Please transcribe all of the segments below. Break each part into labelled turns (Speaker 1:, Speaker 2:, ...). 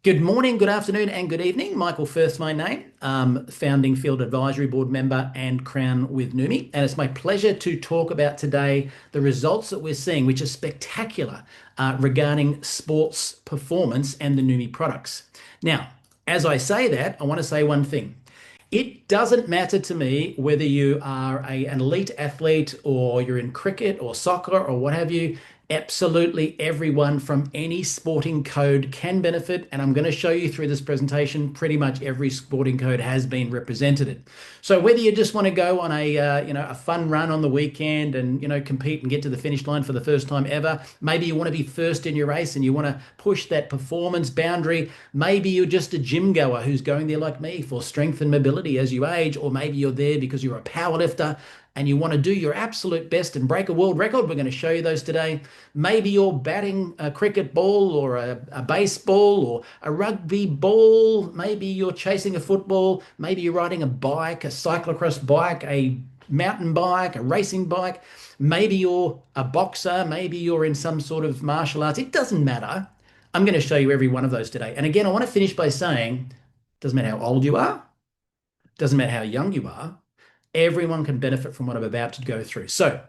Speaker 1: Good morning, good afternoon, and good evening. Michael Firth, my name, founding Field Advisory Board member and Crown with Neumi. And it's my pleasure to talk about today the results that we're seeing, which are spectacular regarding sports performance and the Neumi products. Now, as I say that, I want to say one thing. It doesn't matter to me whether you are an elite athlete or you're in cricket or soccer or what have you. Absolutely everyone from any sporting code can benefit, and I'm going to show you through this presentation pretty much every sporting code has been represented. So whether you just want to go on a fun run on the weekend and compete and get to the finish line for the first time ever, maybe you want to be first in your race and you want to push that performance boundary. Maybe you're just a gym goer who's going there like me for strength and mobility as you age, or maybe you're there because you're a power lifter and you want to do your absolute best and break a world record. We're going to show you those today. Maybe you're batting a cricket ball or a baseball or a rugby ball. Maybe you're chasing a football. Maybe you're riding a bike, a cyclocross bike, a mountain bike, a racing bike. Maybe you're a boxer. Maybe you're in some sort of martial arts. It doesn't matter. I'm going to show you every one of those today. And again, I want to finish by saying, doesn't matter how old you are, doesn't matter how young you are, everyone can benefit from what I'm about to go through. So,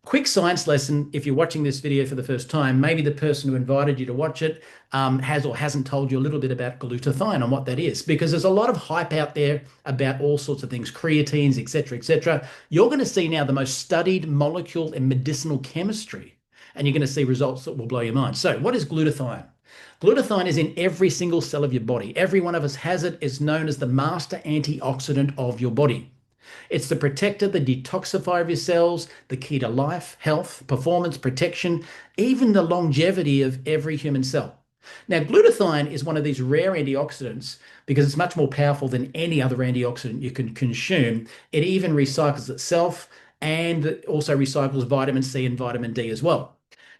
Speaker 1: quick science lesson. If you're watching this video for the first time, maybe the person who invited you to watch it has or hasn't told you a little bit about glutathione and what that is, because there's a lot of hype out there about all sorts of things, creatines, etc., etc. You're going to see now the most studied molecule in medicinal chemistry, and you're going to see results that will blow your mind. So, what is glutathione? Glutathione is in every single cell of your body. Every one of us has it. It's known as the master antioxidant of your body. It's the protector, the detoxifier of your cells, the key to life, health, performance, protection, even the longevity of every human cell. Now, glutathione is one of these rare antioxidants because it's much more powerful than any other antioxidant you can consume. It even recycles itself and also recycles vitamin C and vitamin D as well.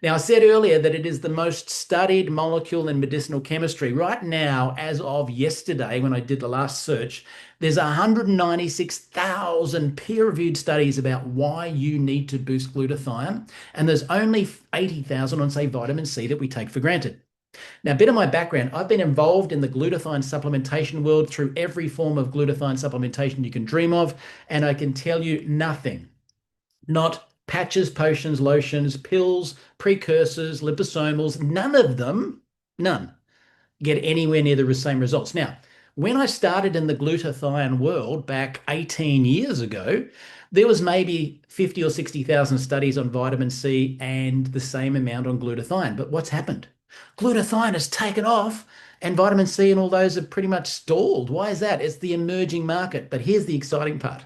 Speaker 1: Now, I said earlier that it is the most studied molecule in medicinal chemistry. Right now, as of yesterday, when I did the last search, there's 196,000 peer-reviewed studies about why you need to boost glutathione, and there's only 80,000 on, say, vitamin C that we take for granted. Now, a bit of my background, I've been involved in the glutathione supplementation world through every form of glutathione supplementation you can dream of, and I can tell you nothing, not patches, potions, lotions, pills, precursors, liposomals, none of them, none, get anywhere near the same results. Now, when I started in the glutathione world back 18 years ago, there was maybe 50 or 60,000 studies on vitamin C and the same amount on glutathione. But what's happened? Glutathione has taken off and vitamin C and all those have pretty much stalled. Why is that? It's the emerging market. But here's the exciting part.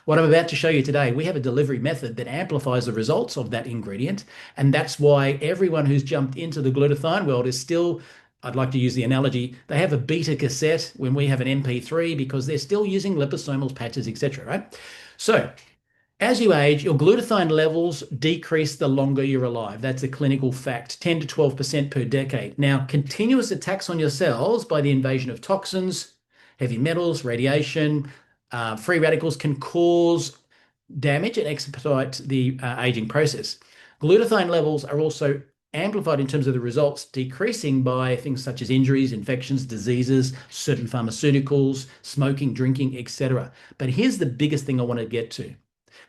Speaker 1: What I'm about to show you today, we have a delivery method that amplifies the results of that ingredient. And that's why everyone who's jumped into the glutathione world is still, I'd like to use the analogy, they have a beta cassette when we have an MP3 because they're still using liposomals, patches, etc., right? So as you age, your glutathione levels decrease the longer you're alive. That's a clinical fact, 10 to 12% per decade. Now, continuous attacks on your cells by the invasion of toxins, heavy metals, radiation, free radicals can cause damage and expedite the aging process. Glutathione levels are also amplified in terms of the results, decreasing by things such as injuries, infections, diseases, certain pharmaceuticals, smoking, drinking, etc. But here's the biggest thing I want to get to.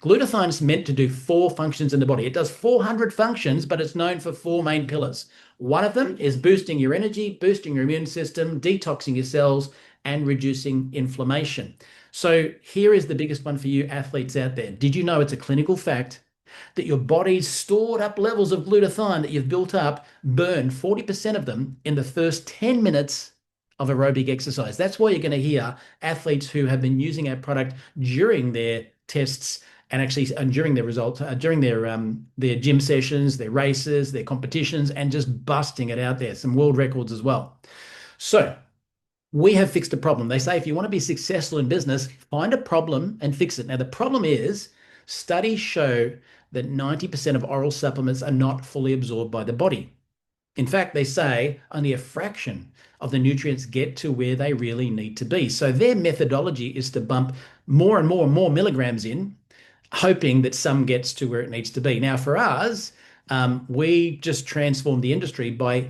Speaker 1: Glutathione is meant to do 4 functions in the body. It does 400 functions, but it's known for 4 main pillars. One of them is boosting your energy, boosting your immune system, detoxing your cells, and reducing inflammation. So here is the biggest one for you athletes out there. Did you know it's a clinical fact that your body's stored up levels of glutathione that you've built up burn 40% of them in the first 10 minutes of aerobic exercise? That's why you're going to hear athletes who have been using our product during their tests and actually during their results, during their gym sessions, their races, their competitions, and just busting it out there. Some world records as well. So we have fixed a problem. They say if you want to be successful in business, find a problem and fix it. Now, the problem is studies show that 90% of oral supplements are not fully absorbed by the body. In fact, they say only a fraction of the nutrients get to where they really need to be. So their methodology is to bump more and more and more milligrams in, hoping that some gets to where it needs to be. Now, for us, we just transformed the industry by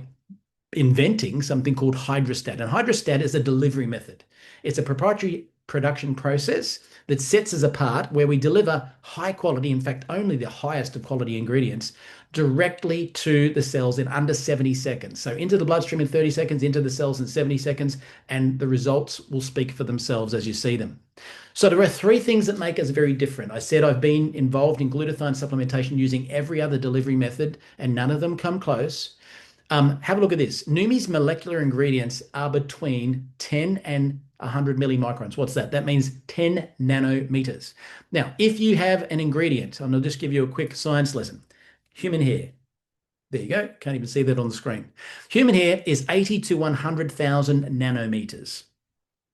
Speaker 1: inventing something called HydraStat. And HydraStat is a delivery method. It's a proprietary production process that sets us apart, where we deliver high quality, in fact, only the highest of quality ingredients, directly to the cells in under 70 seconds. So into the bloodstream in 30 seconds, into the cells in 70 seconds, and the results will speak for themselves as you see them. So there are three things that make us very different. I said I've been involved in glutathione supplementation using every other delivery method, and none of them come close. Have a look at this. Neumi's molecular ingredients are between 10 and 100 millimicrons. What's that? That means 10 nanometers. Now, if you have an ingredient, and I'll just give you a quick science lesson. Human hair. There you go. Can't even see that on the screen. Human hair is 80 to 100,000 nanometers.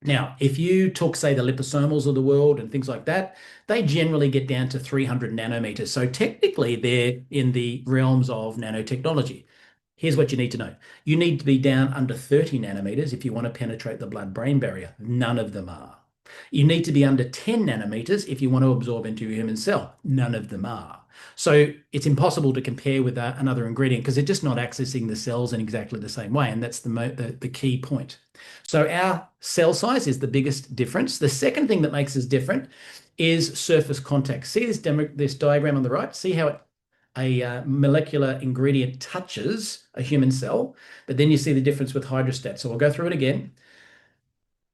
Speaker 1: Now, if you took, say, the liposomals of the world and things like that, they generally get down to 300 nanometers. So technically, they're in the realms of nanotechnology. Here's what you need to know. You need to be down under 30 nanometers if you want to penetrate the blood-brain barrier. None of them are. You need to be under 10 nanometers if you want to absorb into your human cell. None of them are. So it's impossible to compare with another ingredient because they're just not accessing the cells in exactly the same way. And that's the key point. So our cell size is the biggest difference. The second thing that makes us different is surface contact. See this diagram on the right? See how a molecular ingredient touches a human cell, but then you see the difference with HydraStat. So I'll go through it again.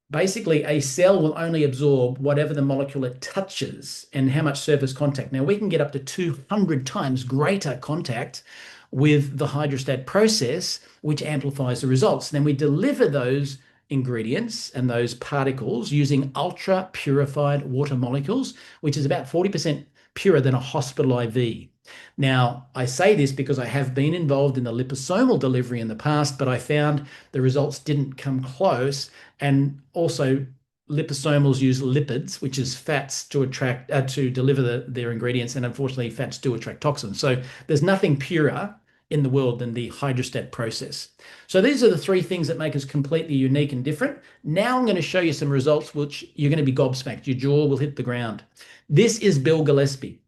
Speaker 1: Basically, a cell will only absorb whatever the molecule it touches and how much surface contact. Now, we can get up to 200 times greater contact with the HydraStat process, which amplifies the results. Then we deliver those ingredients and those particles using ultra purified water molecules, which is about 40% purer than a hospital IV. Now, I say this because I have been involved in the liposomal delivery in the past, but I found the results didn't come close. And also, liposomals use lipids, which is fats, to deliver their ingredients. And unfortunately, fats do attract toxins. So there's nothing purer in the world than the HydraStat process. So these are the three things that make us completely unique and different. Now I'm going to show you some results which you're going to be gobsmacked. Your jaw will hit the ground. This is Bill Gillespie.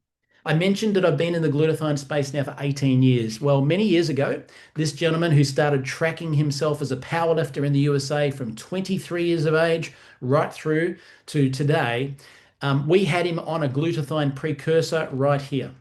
Speaker 1: I mentioned that I've been in the glutathione space now for 18 years. Well, many years ago, this gentleman who started tracking himself as a powerlifter in the USA from 23 years of age right through to today, we had him on a glutathione precursor right here.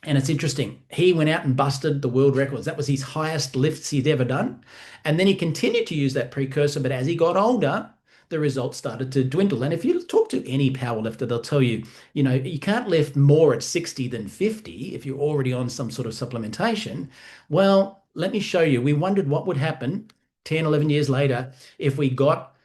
Speaker 1: And it's interesting. He went out and busted the world records. That was his highest lifts he'd ever done. And then he continued to use that precursor, but as he got older, the results started to dwindle. And if you talk to any powerlifter, they'll tell you, you can't lift more at 60 than 50 if you're already on some sort of supplementation. Well, let me show you. We wondered what would happen 10, 11 years later if we got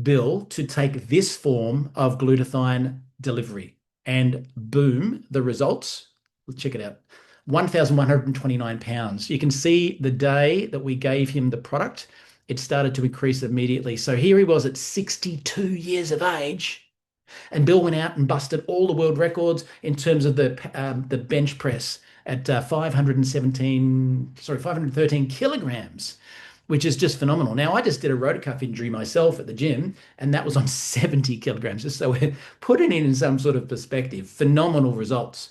Speaker 1: Bill to take this form of glutathione delivery. And boom, the results. Let's check it out. 1,129 pounds. You can see the day that we gave him the product, it started to increase immediately. So here he was at 62 years of age, and Bill went out and busted all the world records in terms of the bench press at 513 kilograms, which is just phenomenal. Now, I just did a rotacuff injury myself at the gym, and that was on 70 kilograms, just so we're putting it in some sort of perspective. Phenomenal results.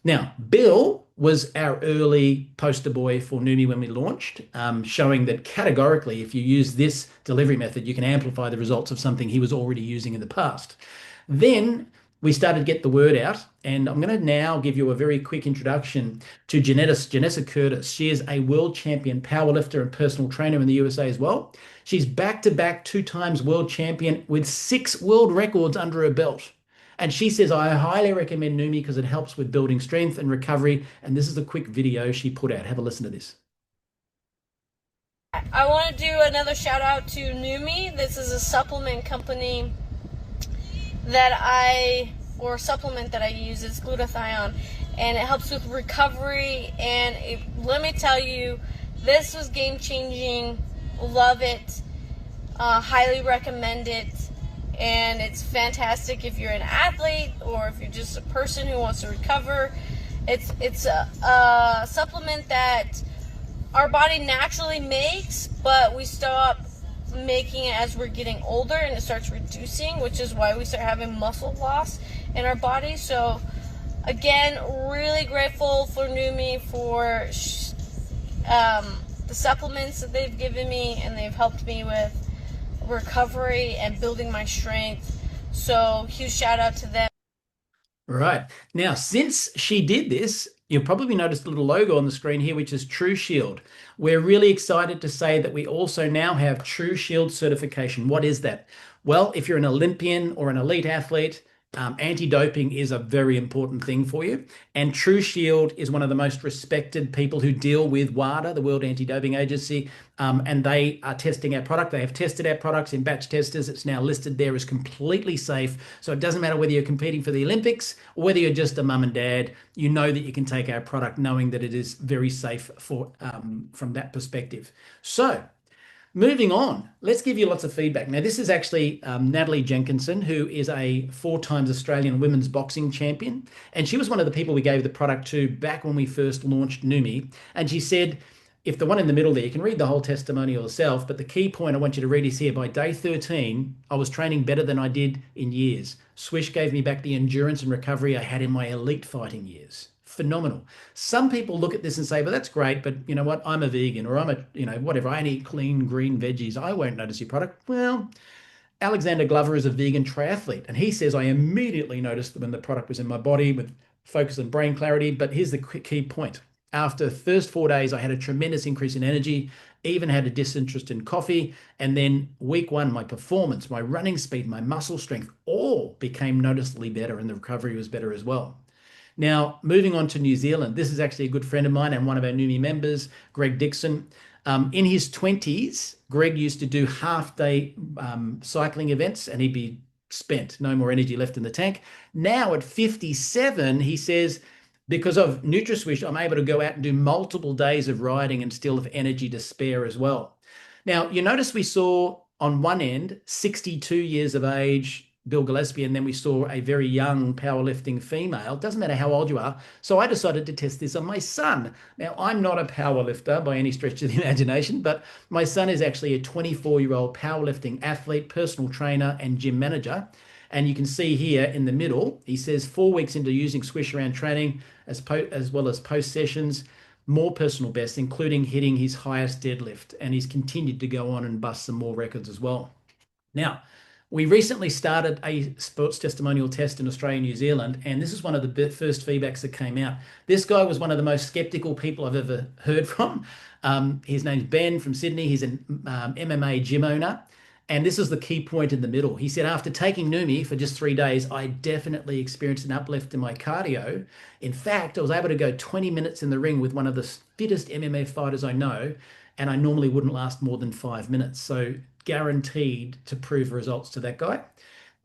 Speaker 1: Now, Bill was our early poster boy for Neumi when we launched, showing that categorically, if you use this delivery method, you can amplify the results of something he was already using in the past. Then we started to get the word out, and I'm going to now give you a very quick introduction to Janessa Curtis. She is a world champion powerlifter and personal trainer in the USA as well. She's back-to-back 2 times world champion with 6 world records under her belt. And she says, I highly recommend Neumi because it helps with building strength and recovery. And this is a quick video she put out. Have a listen to this.
Speaker 2: I want to do another shout out to Neumi. This is a supplement company supplement that I use. It's glutathione, and it helps with recovery. And let me tell you, this was game changing. Love it. Highly recommend it. And it's fantastic if you're an athlete or if you're just a person who wants to recover. It's a supplement that our body naturally makes, but we stop making it as we're getting older, and it starts reducing, which is why we start having muscle loss in our body. So again, really grateful for Neumi for the the supplements that they've given me, and they've helped me with recovery and building my strength. So huge shout out to them.
Speaker 1: Right. Now, since she did this, you'll probably notice the little logo on the screen here, which is True Shield. We're really excited to say that we also now have True Shield certification. What is that? Well, if you're an Olympian or an elite athlete, anti-doping is a very important thing for you. And True Shield is one of the most respected people who deal with WADA, the World Anti-Doping Agency, and they are testing our product. They have tested our products in batch testers. It's now listed there as completely safe. So it doesn't matter whether you're competing for the Olympics or whether you're just a mum and dad, you know that you can take our product knowing that it is very safe for from that perspective. So moving on, let's give you lots of feedback. Now, this is actually Natalie Jenkinson, who is a 4-time Australian women's boxing champion. And she was one of the people we gave the product to back when we first launched Neumi. And she said, if the one in the middle there, you can read the whole testimonial yourself, but the key point I want you to read is here. By day 13, I was training better than I did in years. Swish gave me back the endurance and recovery I had in my elite fighting years. Phenomenal. Some people look at this and say, well, that's great, but you know what? I'm a vegan, or I'm a, whatever. I eat clean green veggies. I won't notice your product. Well, Alexander Glover is a vegan triathlete, and he says, I immediately noticed when the product was in my body with focus and brain clarity. But here's the key point. After the first 4 days, I had a tremendous increase in energy, even had a disinterest in coffee. And then week 1, my performance, my running speed, my muscle strength, all became noticeably better, and the recovery was better as well. Now, moving on to New Zealand, this is actually a good friend of mine and one of our Neumi members, Greg Dixon. In his 20s, Greg used to do half-day cycling events, and he'd be spent, no more energy left in the tank. Now at 57, he says, because of NutraSwish, I'm able to go out and do multiple days of riding and still have energy to spare as well. Now, you notice we saw on one end, 62 years of age, Bill Gillespie, and then we saw a very young powerlifting female. Doesn't matter how old you are. So I decided to test this on my son. Now, I'm not a powerlifter by any stretch of the imagination, but my son is actually a 24-year-old powerlifting athlete, personal trainer, and gym manager. And you can see here in the middle, he says 4 weeks into using Swish around training, as well as post sessions, more personal bests, including hitting his highest deadlift. And he's continued to go on and bust some more records as well. Now, we recently started a sports testimonial test in Australia and New Zealand, and this is one of the first feedbacks that came out. This guy was one of the most skeptical people I've ever heard from. His name's Ben from Sydney. He's an MMA gym owner. And this is the key point in the middle. He said, after taking Neumi for just 3 days, I definitely experienced an uplift in my cardio. In fact, I was able to go 20 minutes in the ring with one of the fittest MMA fighters I know, and I normally wouldn't last more than 5 minutes. So guaranteed to prove results to that guy.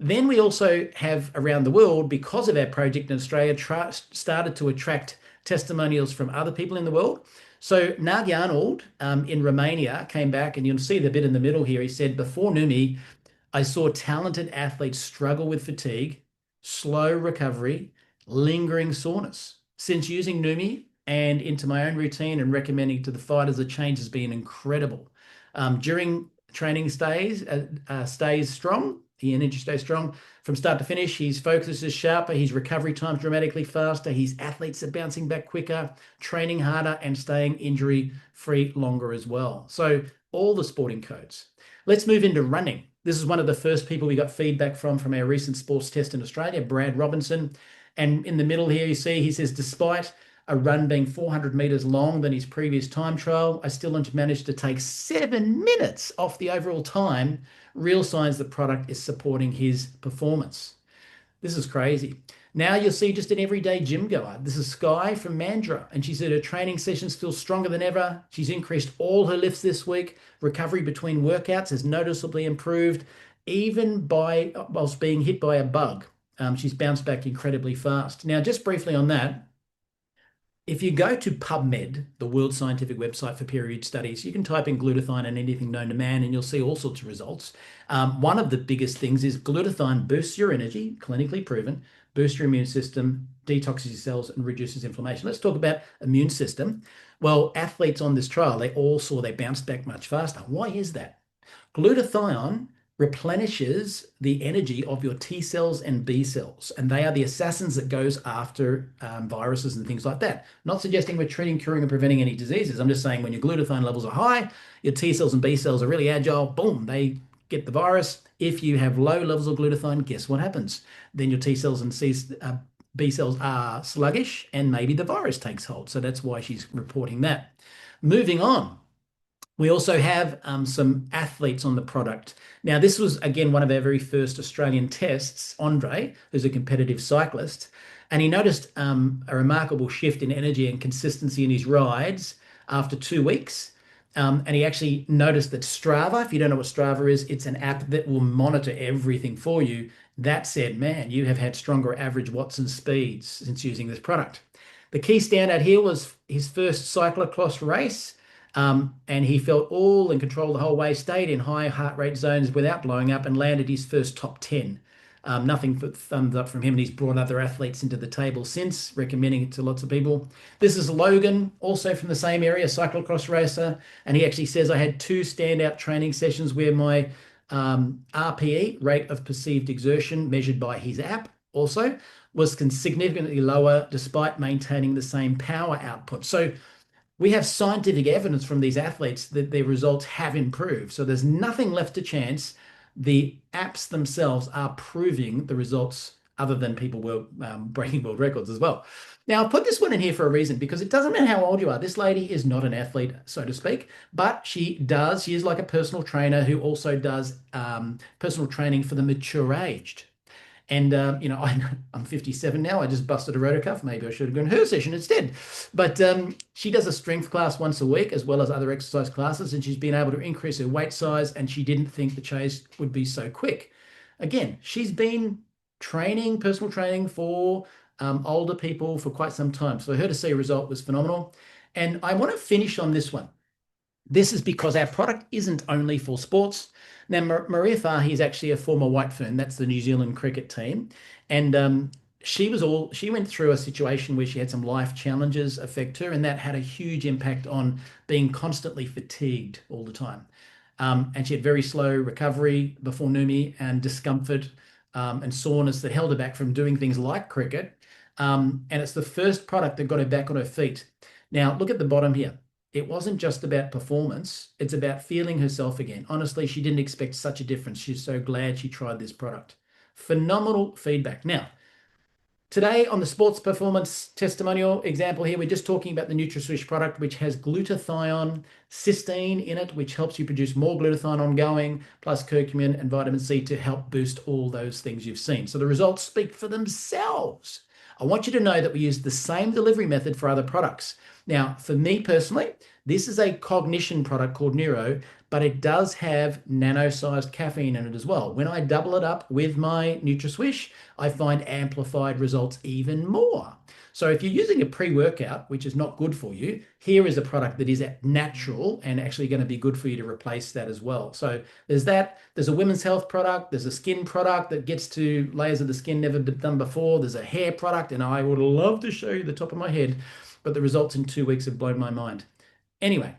Speaker 1: Then we also have around the world, because of our project in Australia, started to attract testimonials from other people in the world. So Nagy Arnold in Romania came back, and you'll see the bit in the middle here. He said, before Neumi, I saw talented athletes struggle with fatigue, slow recovery, lingering soreness. Since using Neumi and into my own routine and recommending to the fighters, the change has been incredible. During training stays strong, the energy stays strong from start to finish. His focus is sharper, his recovery time's dramatically faster, his athletes are bouncing back quicker, training harder, and staying injury-free longer as well. So all the sporting codes. Let's move into running. This is one of the first people we got feedback from our recent sports test in Australia, Brad Robinson. And in the middle here, you see, he says, despite a run being 400 meters long than his previous time trial, I still managed to take 7 minutes off the overall time. Real signs the product is supporting his performance. This is crazy. Now you'll see just an everyday gym goer. This is Sky from Mandurah, and she said her training sessions feel stronger than ever. She's increased all her lifts this week. Recovery between workouts has noticeably improved, even whilst being hit by a bug. She's bounced back incredibly fast. Now, just briefly on that, if you go to PubMed, the world scientific website for peer-reviewed studies, you can type in glutathione and anything known to man, and you'll see all sorts of results. One of the biggest things is glutathione boosts your energy, clinically proven, boosts your immune system, detoxes your cells, and reduces inflammation. Let's talk about immune system. Well, athletes on this trial, they all saw they bounced back much faster. Why is that? Glutathione replenishes the energy of your T cells and B cells, and they are the assassins that goes after viruses and things like that. Not suggesting we're treating, curing, and preventing any diseases. I'm just saying when your glutathione levels are high, your T cells and B cells are really agile. Boom, they get the virus. If you have low levels of glutathione, guess what happens? Then your T cells and B cells are sluggish, and maybe the virus takes hold. So that's why she's reporting that. Moving on. We also have some athletes on the product. Now, this was, again, one of our very first Australian tests, Andre, who's a competitive cyclist, and he noticed a remarkable shift in energy and consistency in his rides after 2 weeks. And he actually noticed that Strava, if you don't know what Strava is, it's an app that will monitor everything for you. That said, man, you have had stronger average watts and speeds since using this product. The key standout here was his first cyclocross race. And he felt all in control the whole way, stayed in high heart rate zones without blowing up, and landed his first top 10. Nothing but thumbs up from him, and he's brought other athletes into the table since, recommending it to lots of people. This is Logan, also from the same area, cyclocross racer, and he actually says, I had 2 standout training sessions where my RPE, rate of perceived exertion, measured by his app also, was significantly lower despite maintaining the same power output. So we have scientific evidence from these athletes that their results have improved. So there's nothing left to chance. The apps themselves are proving the results, other than people were breaking world records as well. Now, I'll put this one in here for a reason, because it doesn't matter how old you are. This lady is not an athlete, so to speak, but she is like a personal trainer who also does personal training for the mature aged. And, I'm 57 now. I just busted a rotor cuff. Maybe I should have gone her session instead. But she does a strength class once a week, as well as other exercise classes. And she's been able to increase her weight size. And she didn't think the chase would be so quick. Again, she's been personal training for older people for quite some time. So for her to see a result was phenomenal. And I want to finish on this one. This is because our product isn't only for sports. Now, Maria Fahy is actually a former White Fern. That's the New Zealand cricket team. And she went through a situation where she had some life challenges affect her, and that had a huge impact on being constantly fatigued all the time. And she had very slow recovery before Neumi, and discomfort and soreness that held her back from doing things like cricket. And it's the first product that got her back on her feet. Now, look at the bottom here. It wasn't just about performance. It's about feeling herself again. Honestly, she didn't expect such a difference. She's so glad she tried this product. Phenomenal feedback. Now, today on the sports performance testimonial example here, we're just talking about the NutraSwish product, which has glutathione, cysteine in it, which helps you produce more glutathione ongoing, plus curcumin and vitamin C to help boost all those things you've seen. So the results speak for themselves. I want you to know that we use the same delivery method for other products. Now, for me personally, this is a cognition product called Neuro, but it does have nano-sized caffeine in it as well. When I double it up with my NutraSwish, I find amplified results even more. So if you're using a pre-workout, which is not good for you, here is a product that is natural and actually going to be good for you to replace that as well. So there's that. There's a women's health product. There's a skin product that gets to layers of the skin never been done before. There's a hair product, and I would love to show you the top of my head, but the results in 2 weeks have blown my mind. Anyway,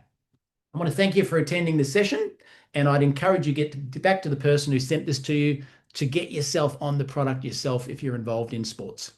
Speaker 1: I want to thank you for attending this session, and I'd encourage you to get back to the person who sent this to you to get yourself on the product yourself if you're involved in sports.